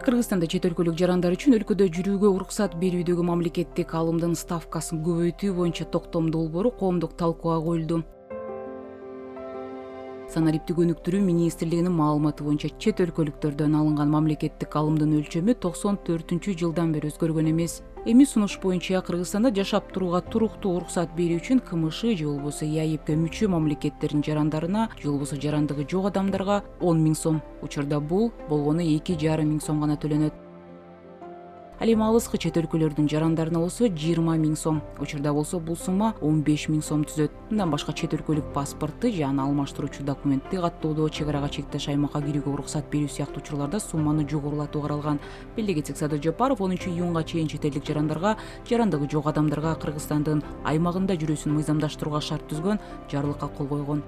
Кыргызстанда чет өлкөлүк жарандар үчүн өлкөдө жүрүүгө уруксат берүүдөгү мамлекеттик алымдын ставкасын көбөйтүү боюнча токтом долбоору коомдук талкууга коюлду. Санариптик өнүктүрүү министрлигинин маалыматы боюнча чет өлкөлүктөрдөн алынган мамлекеттик алымдын өлчөмү 94-жылдан бери өзгөргөн эмес. Эми сунуш боюнча Кыргызстанда жашап турууга туруктуу уруксат берүү үчүн КМШ же болбосо ЕАЭБке мүчө мамлекеттердин жарандарына же болбосо жарандыгы жок адамдарга 10 000 сом, учурда бул болгону 2,5 миң сом гана төлөнөт. Ал эми алыскы чет өлкөлөрдүн жарандарына болсо 20 000 сом, учурда болсо бул сумма 15 000 сом түзөт. Мындан башка чет өлкөлүк паспортты же аны алмаштыруучу документти каттоодо, чек арага чектеш аймакка кирүүгө уруксат берүү сыяктуу учурларда сумманы жогорулатуу каралган. Белде кетсек, Садыр Жапаров 10-июнга чейин чет элдик жарандарга, жарандыгы жок адамдарга Кыргызстандын аймагында жүрүүсүн мыйзамдаштырууга шарт түзгөн жарлыкка кол койгон.